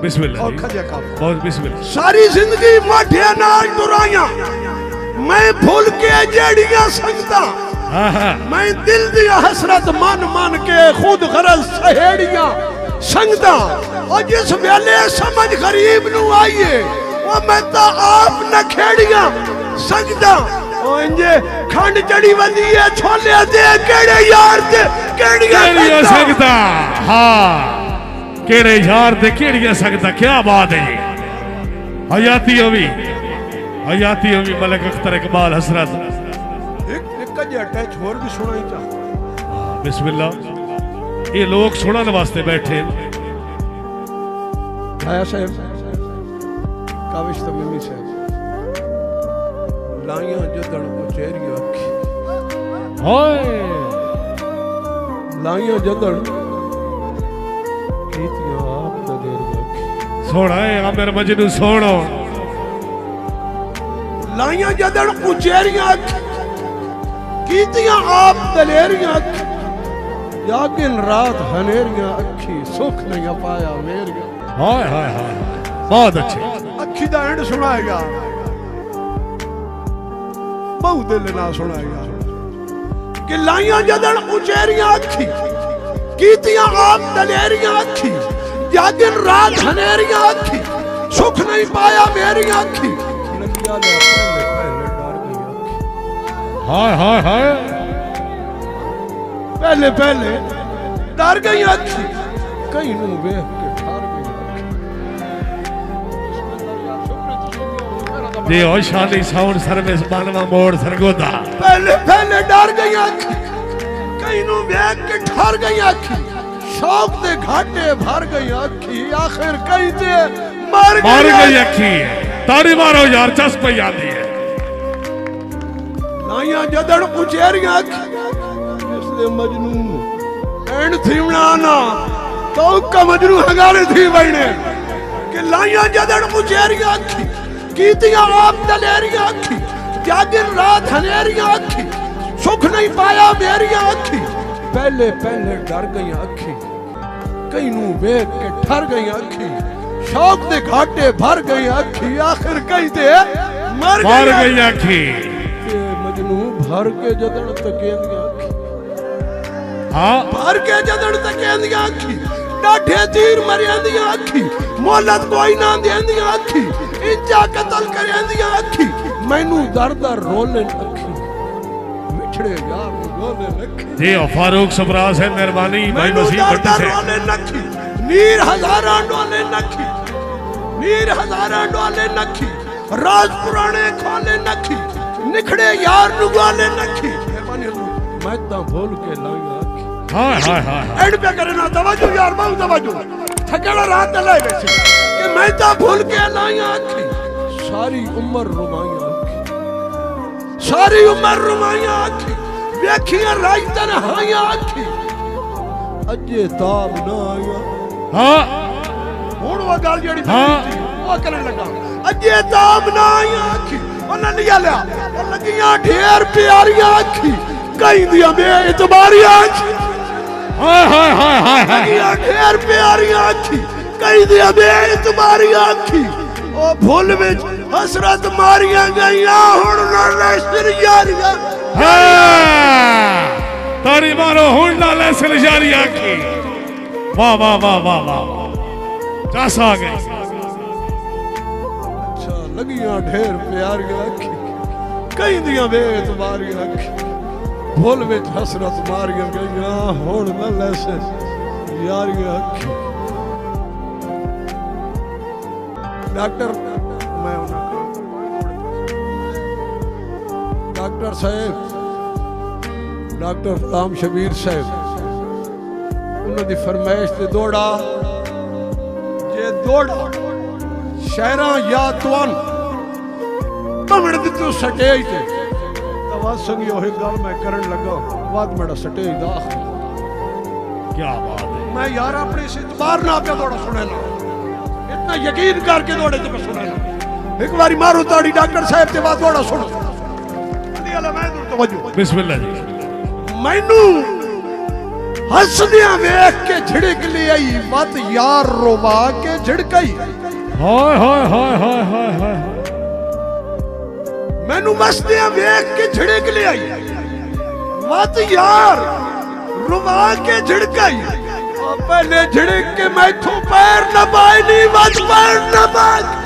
बिस्मिल्लाह और खजा का बहुत बिस्मिल्लाह। सारी जिंदगी माठिया नाल दुराइया मैं भूल के जेड़ियां संगता मैं दिल दिया हसरत मन मन के खुद गरज सहेड़ियां संगता और जिस वेले समझ गरीब नु आईए वो मैं तो आप न खेड़ियां संगता ओ इंजे खंड चढ़ी वदी है छोले दे केड़े यार दे केड़ियां संगता। हाँ केड़े यार दे केड़ियां संगता। क्या बात है जी। हयाती होवी मलिक अख्तर इकबाल हसरत एक अटैच होर भी सुनाई चाह। बिस्मिल्लाह। ये लोग सुनने वास्ते बैठे आया साहब काविश तमीमी साहब लाइयां जदड़ को चेहरी अखी हाय लाइयां जदड़ कीतियां आप दलेर अखी सोना है आमिर मजनू सोनो लाइयां जदड़ को चेहरी अखी कीतियां आप दलेरियां अखी यागिन रात हनेरियां अखी सुख नहीं पाया मेरियां। हाय हाय हाय बहुत अच्छे। अखी दा एंड सुनाएगा बहु दिल ना सुनाएगा कि लाइयां जदड़ उचेरियां अखी कीतियां आप दलेरियां अखी यागिन रात हनेरियां अखी सुख नहीं पाया मेरियां अखी लगिया ले पहले डर गई अखी। हाय हाय हाय पहले डर गई अखी कहीं नू वेख के ठहर गई अखी। दे ओ शादी साउंड सर्विस बानवा मोड़ सरगोदा। पहले डर गई अखी कहीं नू वेख के ठहर गई अखी शौक दे घाटे भर गई अखी आखिर कहीं ते मर गई अखी। ताड़ी मारो यार चस पे आती है लाइयां जदड़ उचेरियां अखी इसलिए मजनू एंड थी बनाना तो का मजनू हंगारे थी बैठे कि लाइयां जदड़ उचेरियां अखी कीतियां आप दलेरियां अखी जागिन रात हनेरियां अखी सुख नहीं पाया मेरियां अखी। पहले डर गई अखी कहीं नू वेख के ठर गई अखी शौक दे घाटे भर गई अखी आखिर कहीं ते मर गई अखी। मजनू भर के जदड़ तकेंदियां अखी हाँ भर के जदड़ तकेंदियां अखी डाठे तीर मरियांदियां अखी मोहलत कोई ना देंदियां अखी इंजा कतल करेंदियां अखी मैनू दर दर रोले अखी विछड़े यार रोले अखी। जी फारूक सबराज है मेहरबानी भाई नसीब भट्टी से रोले नखी नीर हजारा डोले नखी नीर हजारा डोले नखी राज पुराने खोले नखी निखड़े यार नु गोले नखी मैं तो भूल के लाया अखी। हाय हाय हाय एंड पे करे ना तवज्जो यार बहुत तवज्जो थकेड़ा रात ले वैसे कि मैं तो भूल के लाया अखी सारी उम्र रुमाया अखी सारी उम्र रुमाया अखी वेखियां राई तन्हाया अखी अजे ताब ना आया। हाँ हुण वो गल जेड़ी हाँ वो करन लगा अजे ताब ना आया अखी उन्हां लिया लिया और लगियां ढेर प्यारियां अखी कहीं दिया बेइतबारियां अखी हाय हाय हाय हाय लगियां ढेर प्यारियां अखी कहीं दिया बेइतबारियां अखी ओ भूल विच हसरत मारियां गईयां हुण नाले सिर यारियां। तारी मारो हुण नाले सिर यारियां अखी। वाह वाह वाह वाह वाह चस आ गई। अच्छा लगियां ढेर प्यारियां अखी कहीं दिया बेइतबारियां अखी भूल विच हसरत मारियां गईयां हुण नाले सिर यारियां अखी। डॉक्टर मैं डॉक्टर साहब डॉक्टर गुलाम शबीर साहब उन्होंने फरमाइश से दौड़ा जे दौड़ा शहरा या तुअन भवण दित्तो स्टेज ते तवा संगी ओही गल मैं करन लगा बाद मेरा स्टेज दा क्या बात है। मैं यार अपने से इतबार ना पे दौड़ा सुने ना इतना यकीन करके दौड़े तो मैं सुने ना एक बारी मारो ताड़ी डॉक्टर साहब के बाद दौड़ा सुनो अली अला मैं तवज्जो बिस्मिल्लाह जी। मैनू हसदियां वेख के झिड़क ले आई मत यार रोवा के झिड़कई हाय हाय हाय हाय हाय हाय मैनू मसदियां वेख के झिड़क ले आई मत यार रोवा के झिड़कई पहले झिड़क के मैथों पैर न पाए नहीं मत पैर न पाए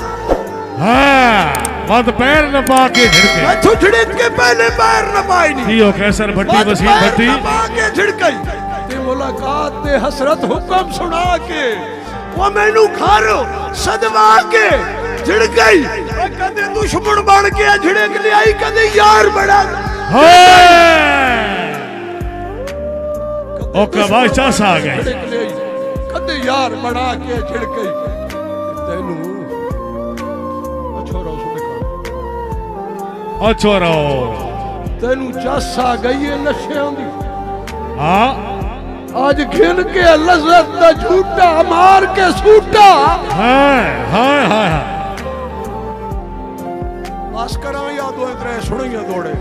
मत पैर न पा के झिड़के मैथों झिड़क के पहले पैर न पाए नहीं जियो कैसर भट्टी वसीम भट्टी पा के झिड़कई ते मुलाकात ते हसरत हुक्म सुना के वो मैनू खारो सदवा के झिड़कई कदे दुश्मन बन के झिड़क ले आई कदे यार बड़ा ओके भाई चास आ गए कदे यार बना के झिड़कई तेनू छोरो तेनू चास आ गई है नशें दी हाँ आज खिल के लज़्ज़त दा झूठा मार के सूटा हाय हाय हाय बस करा या दो त्रै सुनिया दौड़े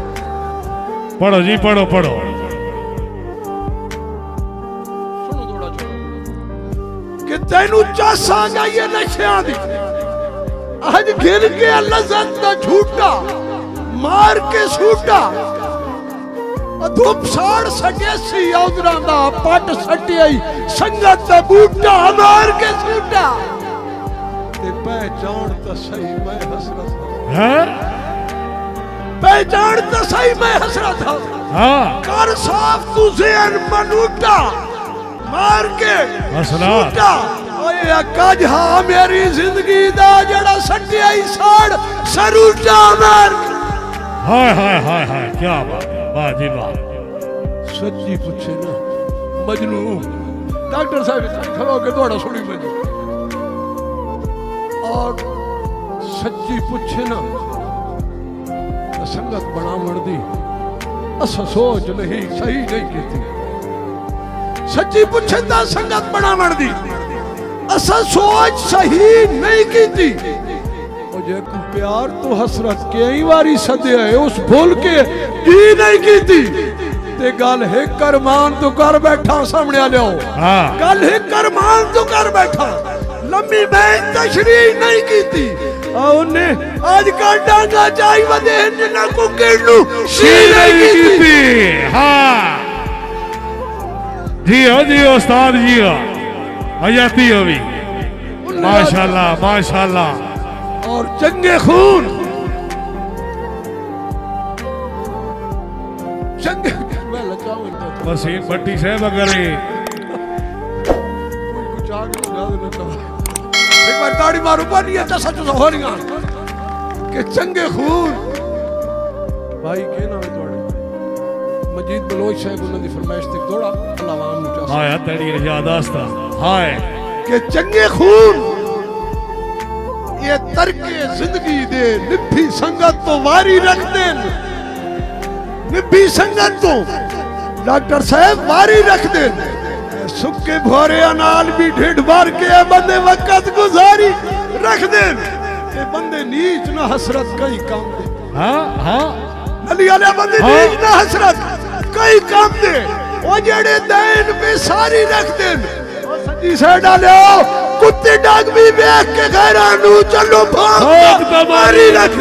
पढ़ो जी पढ़ो पढ़ो सुनो दौड़ा छोड़ो कि तेनू चास आ गई है नशें दी आज खिल के लज़्ज़त दा झूठा मार के सूटा धूप साड़ सटे सी औदरा दा पट सटे आई संगत दा बूटा मार के सूटा ते पहचान तो सही मैं हसरत हैं पहचान तो सही मैं हसरत हाँ कर साफ तू ज़हन मनूटा मार के सूटा ओए अक्का जा मेरी जिंदगी दा जड़ा सटे आई साड़ सरूटा मार हाय हाय हाय हाय क्या बात वाह जी वाह सच्ची पूछे ना मजनू डॉक्टर साहब खड़ो के दौड़ा सुनी मजनू और सच्ची पूछे ना संगत बना मर्दी असा सोच नहीं सही नहीं की सच्ची पूछे ता संगत बना मर्दी असा सोच सही नहीं की जे को प्यार तो हसरत कई बारी सदे है उस भूल के की नहीं की थी ते गल है करमान तो कर बैठा सामने आ लियो गल है करमान तो कर बैठा लंबी मैं तशरीह नहीं की थी ओने आज का डांगा चाई वदे जिना को केड़ू सी नहीं की थी हां जी उस्ताद जी हयाती होवी माशाल्लाह माशाल्लाह और चंगे खून चंगे वसीम भट्टी साहब अगर कुछ आगे तो एक बार ताड़ी मारो पानी अच्छा सच हो रही कि चंगे खून भाई के नाम तोड़े मजीद बलोच साहब उन्होंने फरमाइश तक तोड़ा अल्लाह वाम नु चाह हाय तेरी यादाश्त हाय कि चंगे खून ये तरके जिंदगी दे निभी संगत तो वारी रख दे निभी संगत तो डॉक्टर साहब वारी रख दे सुखे भोरे नाल भी ढिड भर के बंदे वक्त गुजारी रख दे ये बंदे नीच ना हसरत कई काम दे हाँ हाँ अली वाले बंदे नीच ना हसरत कई काम दे ओ जेड़े दैन पे सारी रख दे सच्ची से डालो कुत्ते डाक भी देख के घरानू चलो भाग मारी रख